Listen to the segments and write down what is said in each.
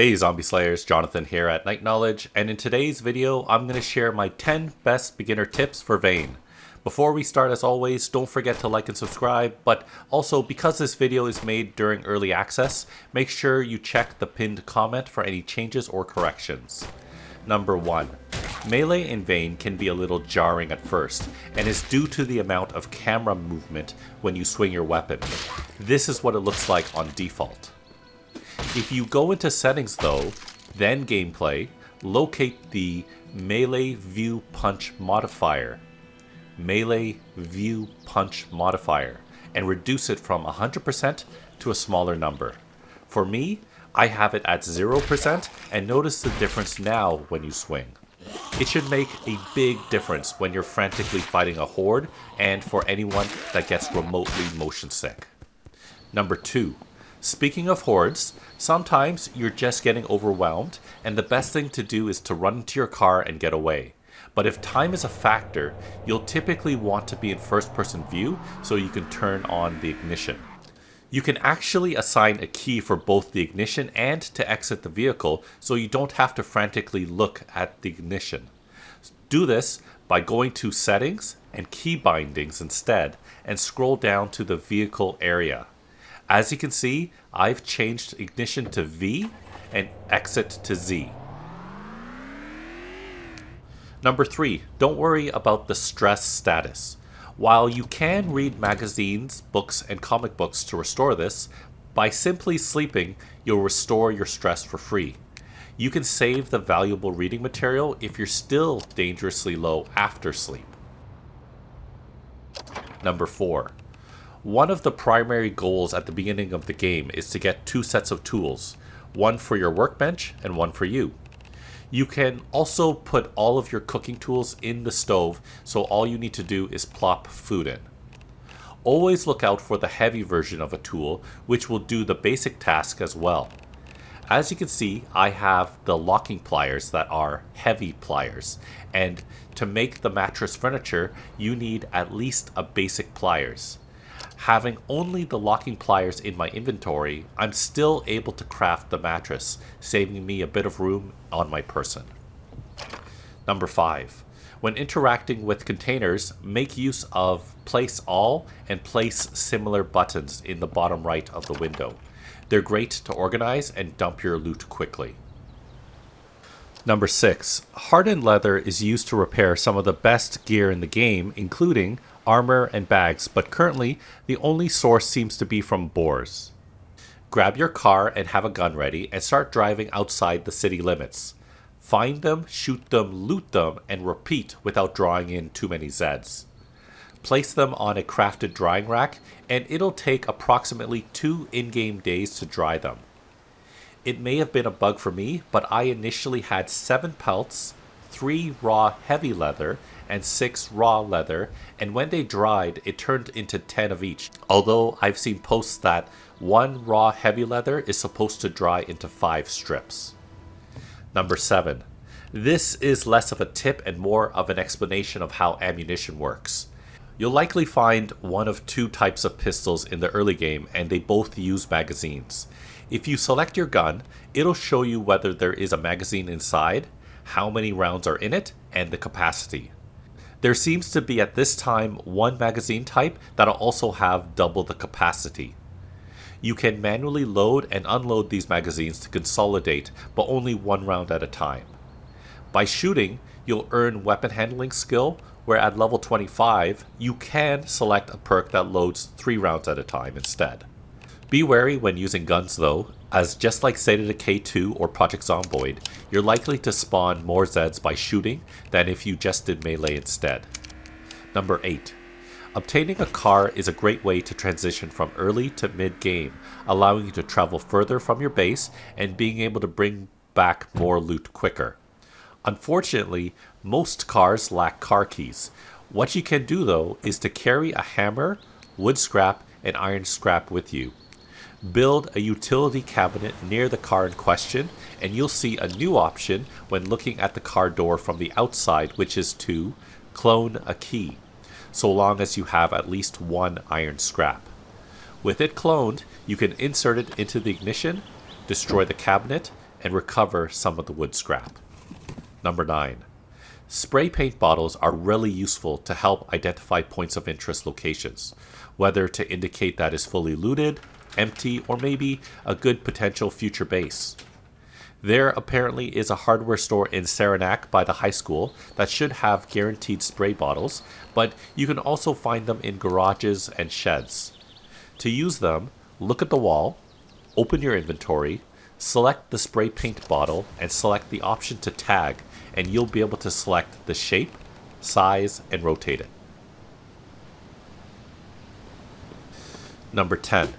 Hey Zombie Slayers, Jonathan here at Night Knowledge, and in today's video I'm going to share my 10 best beginner tips for Vayne. Before we start, as always, don't forget to like and subscribe, but also because this video is made during early access, make sure you check the pinned comment for any changes or corrections. Number 1. Melee in Vayne can be a little jarring at first, and is due to the amount of camera movement when you swing your weapon. This is what it looks like on default. If you go into settings though, then gameplay, locate the melee view punch modifier, and reduce it from 100% to a smaller number. For me, I have it at 0% and notice the difference now when you swing. It should make a big difference when you're frantically fighting a horde and for anyone that gets remotely motion sick. Number 2. Speaking of hordes, sometimes you're just getting overwhelmed and the best thing to do is to run into your car and get away. But if time is a factor, you'll typically want to be in first person view so you can turn on the ignition. You can actually assign a key for both the ignition and to exit the vehicle so you don't have to frantically look at the ignition. Do this by going to settings and key bindings instead and scroll down to the vehicle area. As you can see, I've changed ignition to V and exit to Z. Number 3, don't worry about the stress status. While you can read magazines, books, and comic books to restore this, by simply sleeping, you'll restore your stress for free. You can save the valuable reading material if you're still dangerously low after sleep. Number 4. One of the primary goals at the beginning of the game is to get 2 sets of tools, one for your workbench and one for you. You can also put all of your cooking tools in the stove, so all you need to do is plop food in. Always look out for the heavy version of a tool, which will do the basic task as well. As you can see, I have the locking pliers that are heavy pliers, and to make the mattress furniture, you need at least a basic pliers. Having only the locking pliers in my inventory, I'm still able to craft the mattress, saving me a bit of room on my person. Number 5. When interacting with containers, make use of place all and place similar buttons in the bottom right of the window. They're great to organize and dump your loot quickly. Number 6. Hardened leather is used to repair some of the best gear in the game, including armor and bags, but currently the only source seems to be from boars. Grab your car and have a gun ready and start driving outside the city limits. Find them, shoot them, loot them, and repeat without drawing in too many Zeds. Place them on a crafted drying rack and it'll take approximately 2 in-game days to dry them. It may have been a bug for me, but I initially had 7 pelts, 3 raw heavy leather, and 6 raw leather, and when they dried, it turned into 10 of each. Although I've seen posts that 1 raw heavy leather is supposed to dry into 5 strips. Number 7. This is less of a tip and more of an explanation of how ammunition works. You'll likely find one of 2 types of pistols in the early game, and they both use magazines. If you select your gun, it'll show you whether there is a magazine inside, how many rounds are in it, and the capacity. There seems to be at this time 1 magazine type that'll also have double the capacity. You can manually load and unload these magazines to consolidate, but only 1 round at a time. By shooting, you'll earn weapon handling skill, where at level 25, you can select a perk that loads 3 rounds at a time instead. Be wary when using guns though, as just like State of Decay 2 or Project Zomboid, you're likely to spawn more Zeds by shooting than if you just did melee instead. Number 8. Obtaining a car is a great way to transition from early to mid-game, allowing you to travel further from your base and being able to bring back more loot quicker. Unfortunately, most cars lack car keys. What you can do though is to carry a hammer, wood scrap, and iron scrap with you. Build a utility cabinet near the car in question, and you'll see a new option when looking at the car door from the outside, which is to clone a key, so long as you have at least 1 iron scrap. With it cloned, you can insert it into the ignition, destroy the cabinet, and recover some of the wood scrap. Number 9. Spray paint bottles are really useful to help identify points of interest locations, whether to indicate that is fully looted, empty, or maybe a good potential future base. There apparently is a hardware store in Saranac by the high school that should have guaranteed spray bottles, but you can also find them in garages and sheds. To use them, look at the wall, open your inventory, select the spray paint bottle, and select the option to tag, and you'll be able to select the shape, size, and rotate it. Number 10.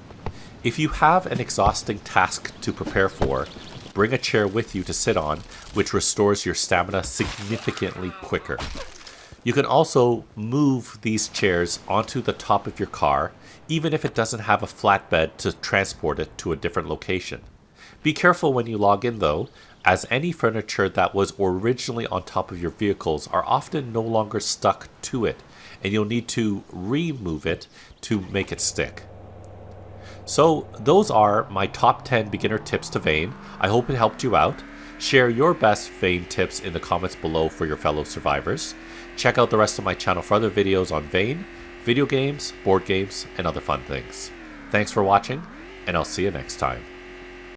If you have an exhausting task to prepare for, bring a chair with you to sit on, which restores your stamina significantly quicker. You can also move these chairs onto the top of your car, even if it doesn't have a flatbed to transport it to a different location. Be careful when you log in though, as any furniture that was originally on top of your vehicles are often no longer stuck to it, and you'll need to remove it to make it stick. So those are my top 10 beginner tips to Vane. I hope it helped you out. Share your best Vane tips in the comments below for your fellow survivors. Check out the rest of my channel for other videos on Vane, video games, board games, and other fun things. Thanks for watching, and I'll see you next time.